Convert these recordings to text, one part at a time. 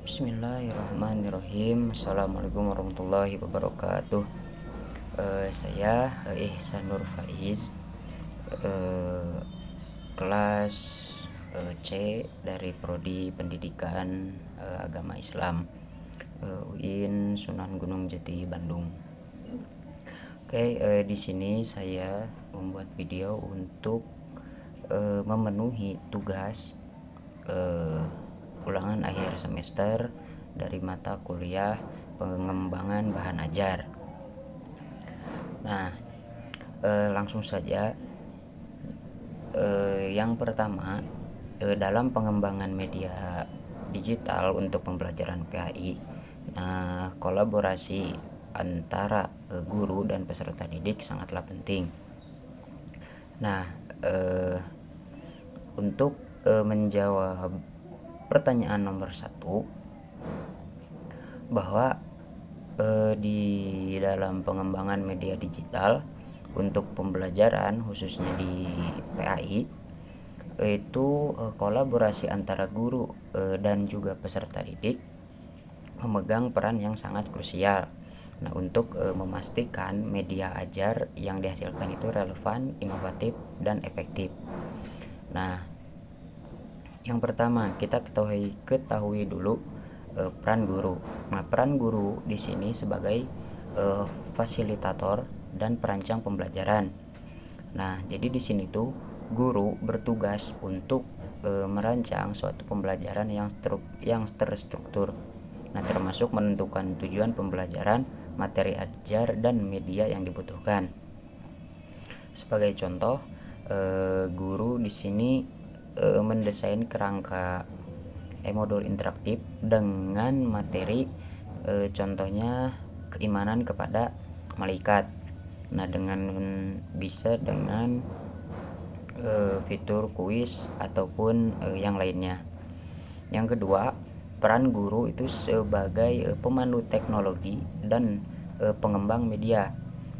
Bismillahirrahmanirrahim. Assalamualaikum warahmatullahi wabarakatuh. Saya Ihsanur Faiz, eh, kelas C dari Prodi Pendidikan Agama Islam, UIN Sunan Gunung Jati, Bandung. Oke, di sini saya membuat video untuk memenuhi tugas ulangan akhir semester dari mata kuliah pengembangan bahan ajar. Nah, langsung saja. Yang pertama, dalam pengembangan media digital untuk pembelajaran PAI, nah, kolaborasi antara guru dan peserta didik sangatlah penting. Nah, untuk menjawab pertanyaan nomor 1, bahwa di dalam pengembangan media digital untuk pembelajaran khususnya di PAI itu kolaborasi antara guru dan juga peserta didik memegang peran yang sangat krusial. Nah, untuk memastikan media ajar yang dihasilkan itu relevan, inovatif, dan efektif. Nah, yang pertama kita ketahui dulu peran guru. Nah, peran guru di sini sebagai fasilitator dan perancang pembelajaran. Nah, jadi di sini tuh guru bertugas untuk merancang suatu pembelajaran yang terstruktur. Nah, termasuk menentukan tujuan pembelajaran, materi ajar, dan media yang dibutuhkan. Sebagai contoh, guru di sini mendesain kerangka modul interaktif dengan materi contohnya keimanan kepada malaikat. Nah, bisa dengan fitur kuis ataupun yang lainnya. Yang kedua, peran guru itu sebagai pemandu teknologi dan pengembang media.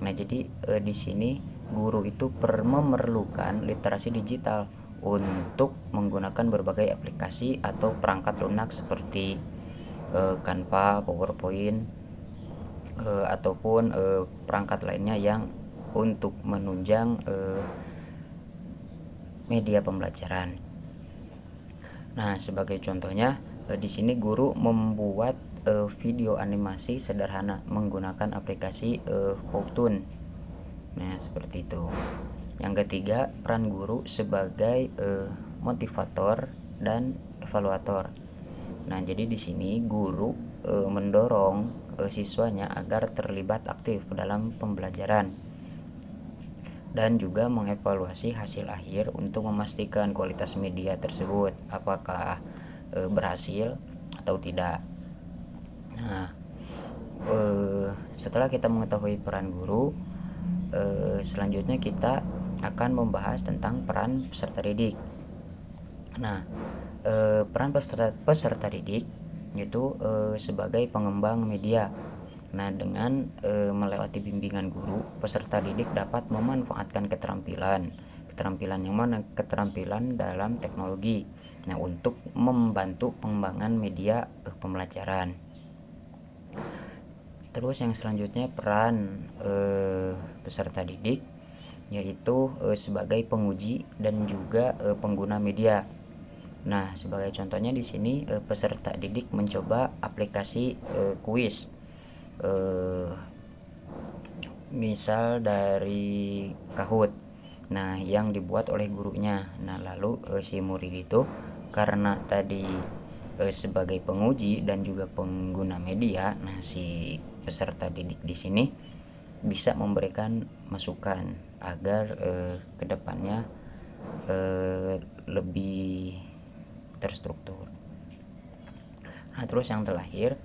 Nah, jadi di sini guru itu memerlukan literasi digital untuk menggunakan berbagai aplikasi atau perangkat lunak seperti Canva, PowerPoint, ataupun perangkat lainnya yang untuk menunjang media pembelajaran. Nah, sebagai contohnya di sini guru membuat video animasi sederhana menggunakan aplikasi Powtoon. Nah, seperti itu. Yang ketiga, peran guru sebagai motivator dan evaluator. Nah, jadi di sini guru mendorong siswanya agar terlibat aktif dalam pembelajaran dan juga mengevaluasi hasil akhir untuk memastikan kualitas media tersebut apakah berhasil atau tidak. Nah, setelah kita mengetahui peran guru, selanjutnya kita akan membahas tentang peran peserta didik. Nah, peran peserta didik yaitu sebagai pengembang media. Nah, dengan melewati bimbingan guru, peserta didik dapat memanfaatkan keterampilan yang mana keterampilan dalam teknologi. Nah, untuk membantu pengembangan media pembelajaran. Terus yang selanjutnya peran peserta didik yaitu sebagai penguji dan juga pengguna media. Nah, sebagai contohnya di sini peserta didik mencoba aplikasi kuis, misal dari Kahoot. Nah, yang dibuat oleh gurunya. Nah, lalu si murid itu karena tadi sebagai penguji dan juga pengguna media, nah si peserta didik di sini bisa memberikan masukan agar kedepannya lebih terstruktur. Nah, terus yang terakhir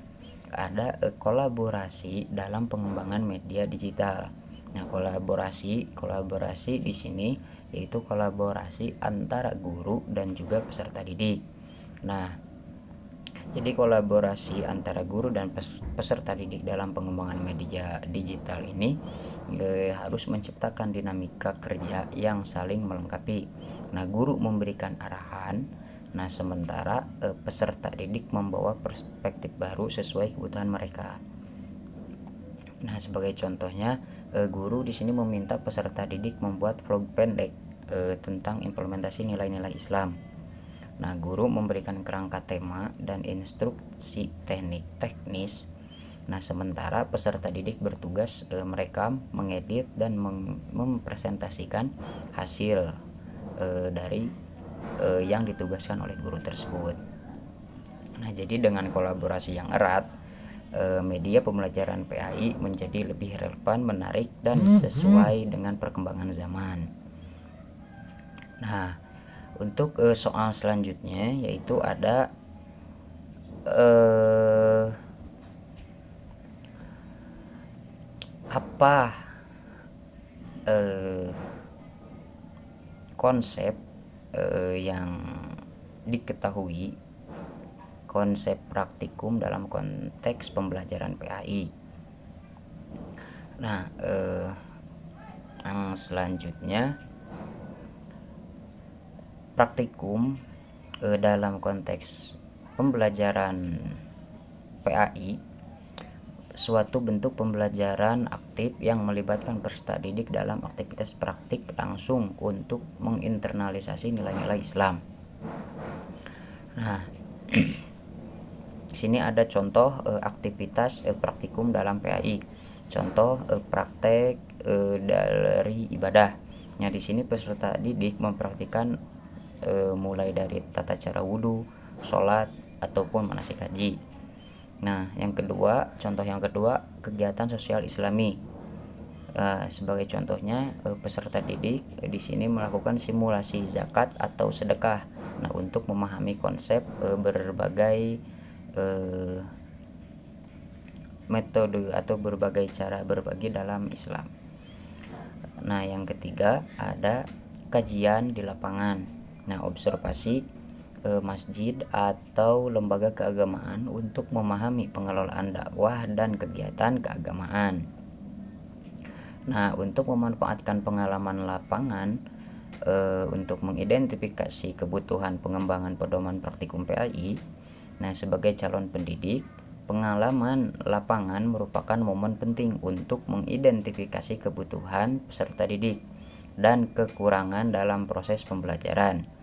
ada kolaborasi dalam pengembangan media digital. Nah, kolaborasi di sini yaitu kolaborasi antara guru dan juga peserta didik. Nah, jadi kolaborasi antara guru dan peserta didik dalam pengembangan media digital ini harus menciptakan dinamika kerja yang saling melengkapi. Nah, guru memberikan arahan, nah sementara peserta didik membawa perspektif baru sesuai kebutuhan mereka. Nah, sebagai contohnya, guru di sini meminta peserta didik membuat vlog pendek tentang implementasi nilai-nilai Islam. Nah, guru memberikan kerangka tema dan instruksi teknis. Nah, sementara peserta didik bertugas merekam, mengedit, dan mempresentasikan hasil dari yang ditugaskan oleh guru tersebut. Nah, jadi dengan kolaborasi yang erat, media pembelajaran PAI menjadi lebih relevan, menarik, dan sesuai dengan perkembangan zaman. Nah, untuk soal selanjutnya yaitu ada apa konsep yang diketahui, konsep praktikum dalam konteks pembelajaran PAI. Nah, yang selanjutnya praktikum dalam konteks pembelajaran PAI suatu bentuk pembelajaran aktif yang melibatkan peserta didik dalam aktivitas praktik langsung untuk menginternalisasi nilai-nilai Islam. Nah, di sini ada contoh aktivitas praktikum dalam PAI. Contoh praktek dari ibadah. Nah, di sini peserta didik mempraktikkan mulai dari tata cara wudhu, sholat, ataupun manasik haji. Nah, contoh yang kedua, kegiatan sosial Islami. Sebagai contohnya, peserta didik di sini melakukan simulasi zakat atau sedekah. Nah, untuk memahami konsep berbagai metode atau berbagai cara berbagi dalam Islam. Nah, yang ketiga ada kajian di lapangan. Nah, observasi masjid atau lembaga keagamaan untuk memahami pengelolaan dakwah dan kegiatan keagamaan. Nah, untuk memanfaatkan pengalaman lapangan untuk mengidentifikasi kebutuhan pengembangan pedoman praktikum PAI. Nah, sebagai calon pendidik, pengalaman lapangan merupakan momen penting untuk mengidentifikasi kebutuhan peserta didik dan kekurangan dalam proses pembelajaran.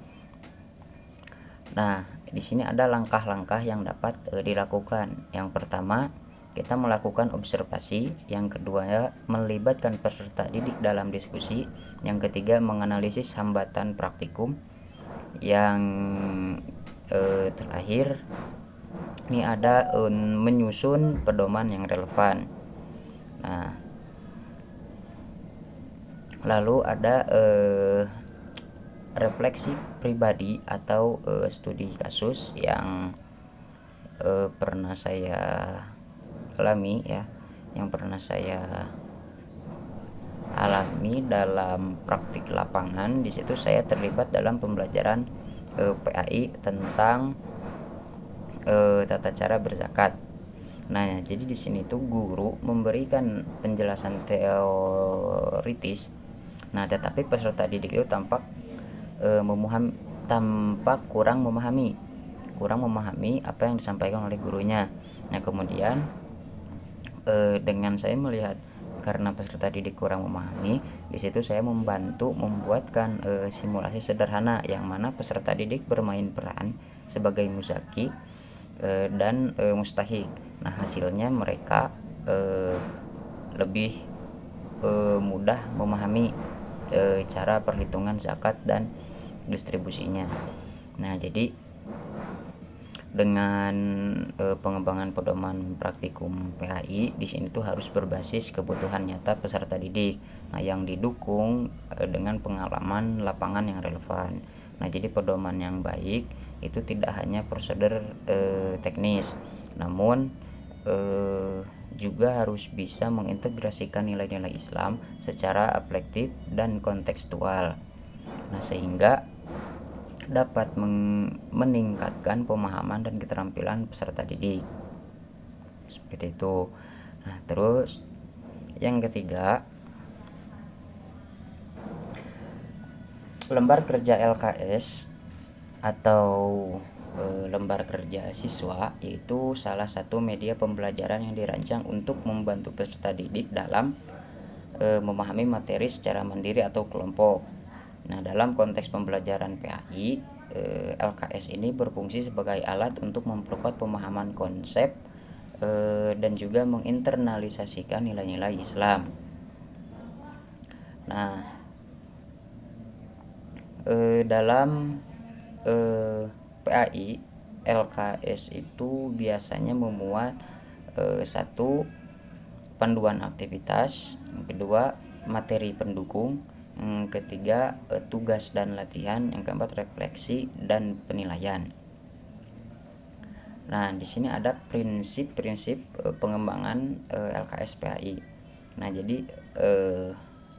Nah, di sini ada langkah-langkah yang dapat dilakukan. Yang pertama, kita melakukan observasi. Yang kedua, melibatkan peserta didik dalam diskusi. Yang ketiga, menganalisis hambatan praktikum. Yang terakhir, ini ada menyusun pedoman yang relevan. Nah, lalu ada refleksi pribadi atau studi kasus yang pernah saya alami ya, yang pernah saya alami dalam praktik lapangan. Di situ saya terlibat dalam pembelajaran PAI tentang tata cara berzakat. Nah, jadi di sini tuh guru memberikan penjelasan teoritis. Nah, tetapi peserta didik itu tampak kurang memahami apa yang disampaikan oleh gurunya. Nah, kemudian dengan saya melihat karena peserta didik kurang memahami, di situ saya membantu membuatkan simulasi sederhana yang mana peserta didik bermain peran sebagai muzaki dan mustahik. Nah, hasilnya mereka lebih mudah memahami cara perhitungan zakat dan distribusinya. Nah, jadi dengan pengembangan pedoman praktikum PAI di sini tuh harus berbasis kebutuhan nyata peserta didik. Nah, yang didukung dengan pengalaman lapangan yang relevan. Nah, jadi pedoman yang baik itu tidak hanya prosedur teknis, namun juga harus bisa mengintegrasikan nilai-nilai Islam secara aplikatif dan kontekstual. Nah, sehingga dapat meningkatkan pemahaman dan keterampilan peserta didik. Seperti itu. Nah, terus yang ketiga, lembar kerja LKS atau lembar kerja siswa, yaitu salah satu media pembelajaran yang dirancang untuk membantu peserta didik dalam memahami materi secara mandiri atau kelompok. Nah, dalam konteks pembelajaran PAI, LKS ini berfungsi sebagai alat untuk memperkuat pemahaman konsep dan juga menginternalisasikan nilai-nilai Islam. Nah, dalam PAI, LKS itu biasanya memuat satu, panduan aktivitas, yang kedua materi pendukung, yang ketiga tugas dan latihan, yang keempat refleksi dan penilaian. Nah, di sini ada prinsip-prinsip pengembangan LKS PAI. Nah, jadi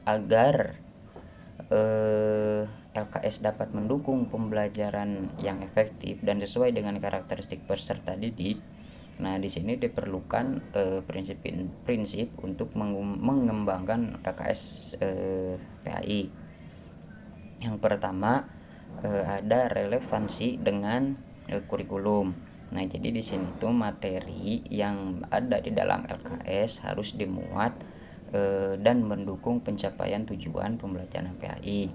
agar LKS dapat mendukung pembelajaran yang efektif dan sesuai dengan karakteristik peserta didik. Nah, di sini diperlukan prinsip-prinsip untuk mengembangkan LKS PAI. Yang pertama, ada relevansi dengan kurikulum. Nah, jadi di sini tuh materi yang ada di dalam LKS harus dimuat dan mendukung pencapaian tujuan pembelajaran PAI.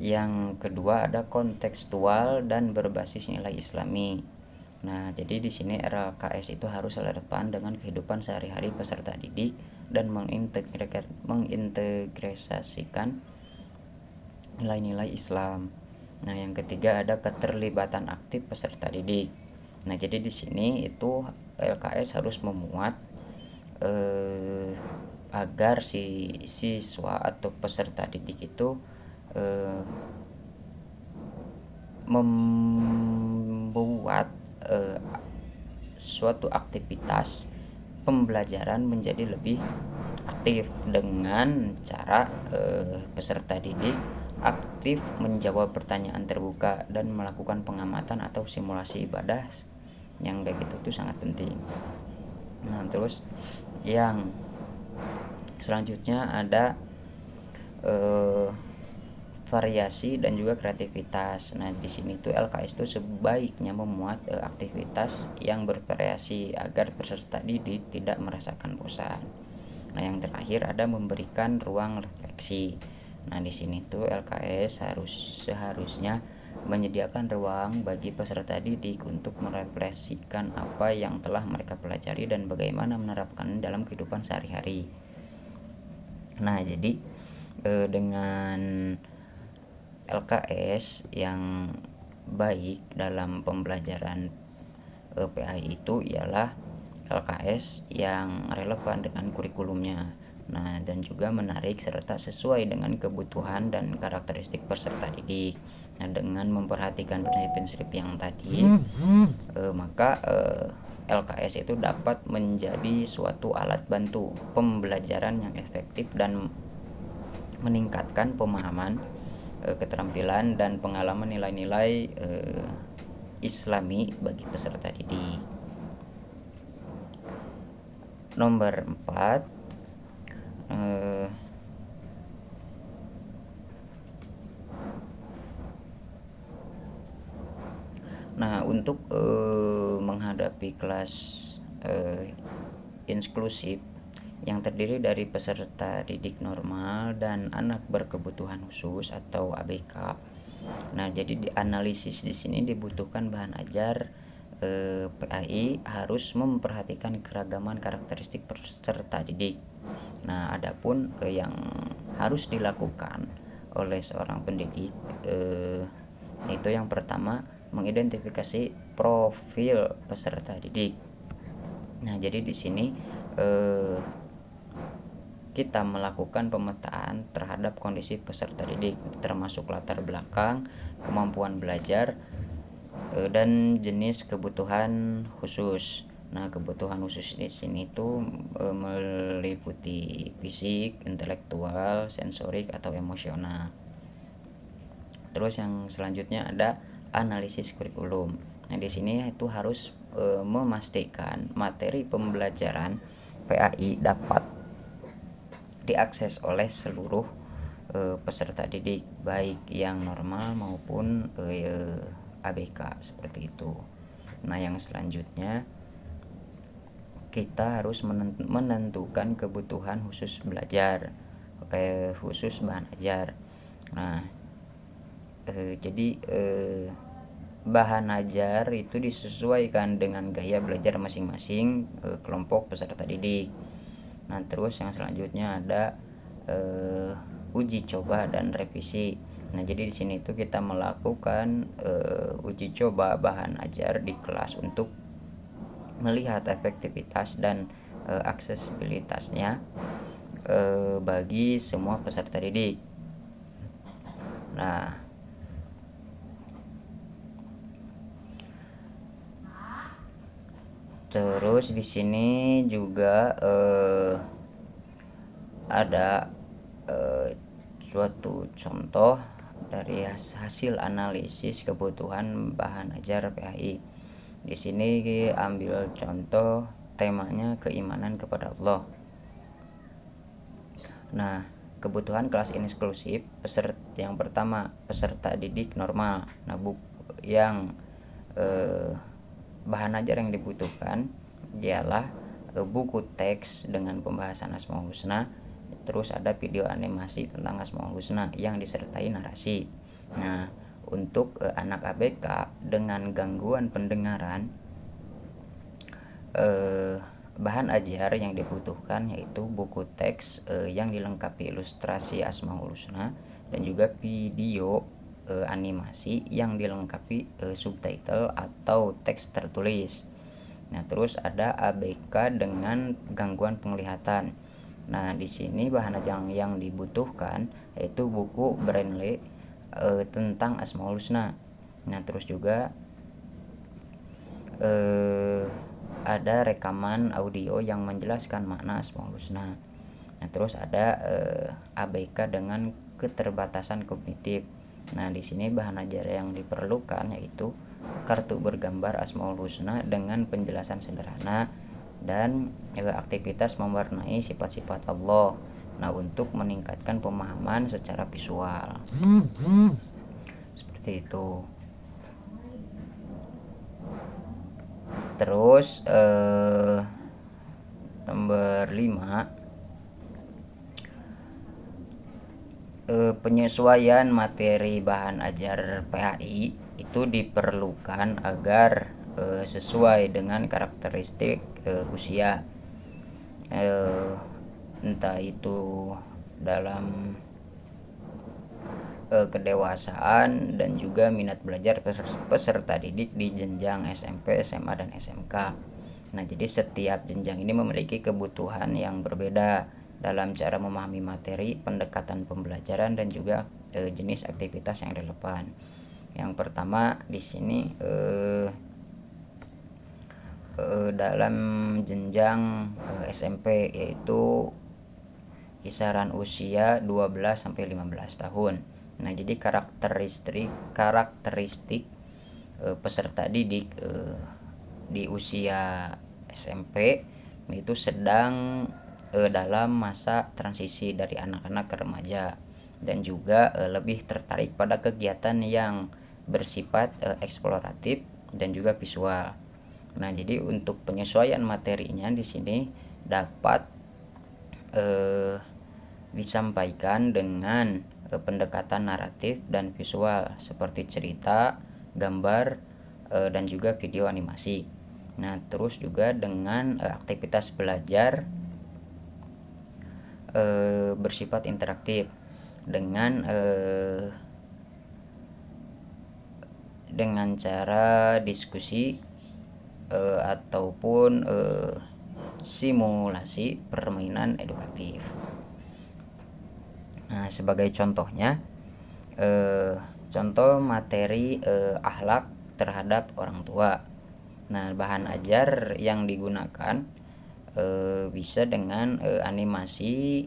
Yang kedua ada kontekstual dan berbasis nilai Islami. Nah, jadi di sini LKS itu harus relevan dengan kehidupan sehari-hari peserta didik dan mengintegrasikan nilai-nilai Islam. Nah, yang ketiga ada keterlibatan aktif peserta didik. Nah, jadi di sini itu LKS harus memuat agar si siswa atau peserta didik itu membuat suatu aktivitas pembelajaran menjadi lebih aktif dengan cara peserta didik aktif menjawab pertanyaan terbuka dan melakukan pengamatan atau simulasi ibadah, yang kayak gitu itu sangat penting. Nah, terus yang selanjutnya ada variasi dan juga kreativitas. Nah, di sini tuh LKS itu sebaiknya memuat aktivitas yang bervariasi agar peserta didik tidak merasakan bosan. Nah, yang terakhir ada memberikan ruang refleksi. Nah, di sini tuh LKS seharusnya menyediakan ruang bagi peserta didik untuk merefleksikan apa yang telah mereka pelajari dan bagaimana menerapkan dalam kehidupan sehari-hari. Nah, jadi dengan LKS yang baik dalam pembelajaran PAI itu ialah LKS yang relevan dengan kurikulumnya. Nah, dan juga menarik serta sesuai dengan kebutuhan dan karakteristik peserta didik. Nah, dengan memperhatikan prinsip-prinsip yang tadi, maka LKS itu dapat menjadi suatu alat bantu pembelajaran yang efektif dan meningkatkan pemahaman, keterampilan dan pengalaman nilai-nilai Islami bagi peserta didik. Nomor 4, nah, untuk menghadapi kelas inklusif yang terdiri dari peserta didik normal dan anak berkebutuhan khusus atau ABK. Nah, jadi di analisis di sini dibutuhkan bahan ajar PAI harus memperhatikan keragaman karakteristik peserta didik. Nah, adapun yang harus dilakukan oleh seorang pendidik itu yang pertama mengidentifikasi profil peserta didik. Nah, jadi di sini kita melakukan pemetaan terhadap kondisi peserta didik, termasuk latar belakang, kemampuan belajar, dan jenis kebutuhan khusus. Nah, kebutuhan khusus di sini itu meliputi fisik, intelektual, sensorik atau emosional. Terus yang selanjutnya ada analisis kurikulum. Nah, di sini itu harus memastikan materi pembelajaran PAI dapat diakses oleh seluruh peserta didik, baik yang normal maupun ABK seperti itu. Nah, yang selanjutnya kita harus menentukan kebutuhan khusus belajar, khusus bahan ajar. Nah, jadi bahan ajar itu disesuaikan dengan gaya belajar masing-masing kelompok peserta didik. Nah, terus yang selanjutnya ada uji coba dan revisi. Nah, jadi di sini itu kita melakukan uji coba bahan ajar di kelas untuk melihat efektivitas dan aksesibilitasnya bagi semua peserta didik. Nah, terus di sini juga ada suatu contoh dari hasil analisis kebutuhan bahan ajar PAI. Di sini ambil contoh temanya keimanan kepada Allah. Nah, kebutuhan kelas inklusif yang pertama peserta didik normal. Nah, yang bahan ajar yang dibutuhkan ialah buku teks dengan pembahasan Asmaul Husna, terus ada video animasi tentang Asmaul Husna yang disertai narasi. Nah, untuk anak ABK dengan gangguan pendengaran, bahan ajar yang dibutuhkan yaitu buku teks yang dilengkapi ilustrasi Asmaul Husna dan juga video animasi yang dilengkapi subtitle atau teks tertulis. Nah, terus ada ABK dengan gangguan penglihatan. Nah, di sini bahan ajar yang dibutuhkan yaitu buku Braille tentang Asmaul Husna. Nah, terus juga ada rekaman audio yang menjelaskan makna Asmaul Husna. Nah, terus ada ABK dengan keterbatasan kognitif. Nah, di sini bahan ajar yang diperlukan yaitu kartu bergambar Asmaul Husna dengan penjelasan sederhana dan aktivitas mewarnai sifat-sifat Allah. Nah, untuk meningkatkan pemahaman secara visual. Seperti itu. Terus nomor 5, penyesuaian materi bahan ajar PAI itu diperlukan agar sesuai dengan karakteristik usia, entah itu dalam kedewasaan dan juga minat belajar peserta didik di jenjang SMP, SMA, dan SMK. Nah, jadi setiap jenjang ini memiliki kebutuhan yang berbeda dalam cara memahami materi, pendekatan pembelajaran, dan juga jenis aktivitas yang relevan. Yang pertama di sini dalam jenjang SMP yaitu kisaran usia 12 sampai 15 tahun. Nah, jadi karakteristik peserta didik di usia SMP itu sedang dalam masa transisi dari anak-anak ke remaja dan juga lebih tertarik pada kegiatan yang bersifat eksploratif dan juga visual. Nah, jadi untuk penyesuaian materinya di sini dapat disampaikan dengan pendekatan naratif dan visual seperti cerita, gambar, dan juga video animasi. Nah, terus juga dengan aktivitas belajar bersifat interaktif dengan cara diskusi ataupun simulasi permainan edukatif. Nah, sebagai contohnya contoh materi akhlak terhadap orang tua. Nah, bahan ajar yang digunakan bisa dengan animasi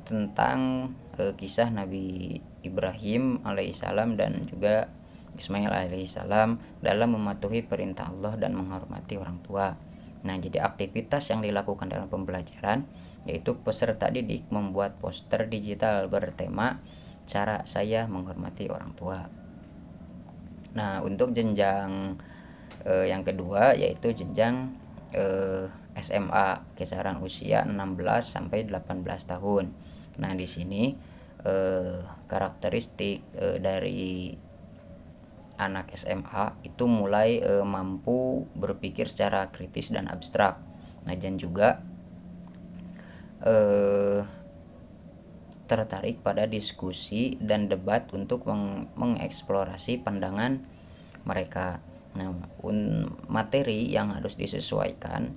tentang kisah Nabi Ibrahim alaihissalam dan juga Ismail alaihissalam dalam mematuhi perintah Allah dan menghormati orang tua. Nah, jadi aktivitas yang dilakukan dalam pembelajaran yaitu peserta didik membuat poster digital bertema cara saya menghormati orang tua. Nah, untuk jenjang yang kedua yaitu jenjang SMA, kisaran usia 16 sampai 18 tahun. Nah, di sini karakteristik dari anak SMA itu mulai mampu berpikir secara kritis dan abstrak. Nah, dan juga tertarik pada diskusi dan debat untuk mengeksplorasi pandangan mereka. Nah, materi yang harus disesuaikan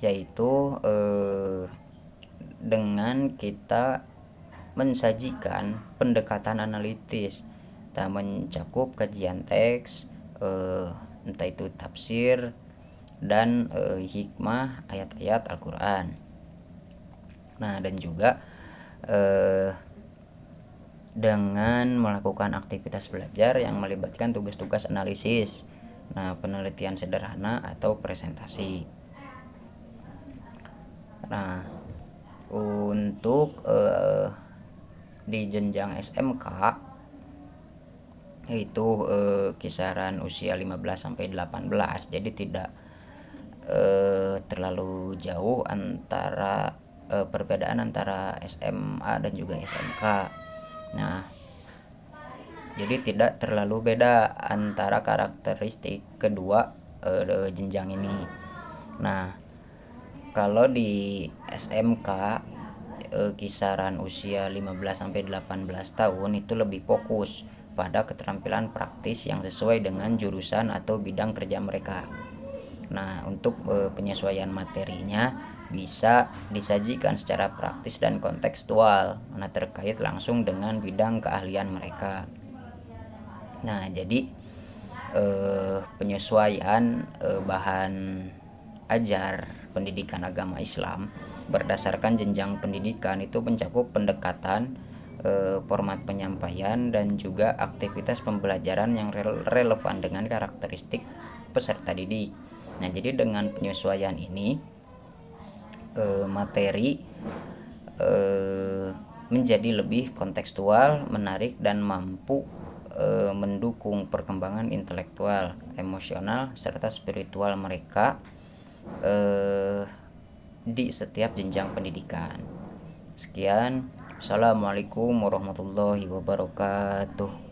yaitu dengan kita mensajikan pendekatan analitis, kita mencakup kajian teks, entah itu tafsir dan hikmah ayat-ayat Al-Quran. Nah, dan juga dengan melakukan aktivitas belajar yang melibatkan tugas-tugas analisis, nah penelitian sederhana atau presentasi. Nah, untuk di jenjang SMK yaitu kisaran usia 15 sampai 18, jadi tidak terlalu jauh antara perbedaan antara SMA dan juga SMK. Nah, jadi tidak terlalu beda antara karakteristik kedua jenjang ini. Nah, kalau di SMK kisaran usia 15 sampai 18 tahun itu lebih fokus pada keterampilan praktis yang sesuai dengan jurusan atau bidang kerja mereka. Nah, untuk penyesuaian materinya bisa disajikan secara praktis dan kontekstual, nah terkait langsung dengan bidang keahlian mereka. Nah, jadi penyesuaian bahan ajar pendidikan agama Islam berdasarkan jenjang pendidikan itu mencakup pendekatan, format penyampaian, dan juga aktivitas pembelajaran yang relevan dengan karakteristik peserta didik. Nah, jadi dengan penyesuaian ini materi menjadi lebih kontekstual, menarik, dan mampu mendukung perkembangan intelektual, emosional, serta spiritual mereka di setiap jenjang pendidikan. Sekian, assalamualaikum warahmatullahi wabarakatuh.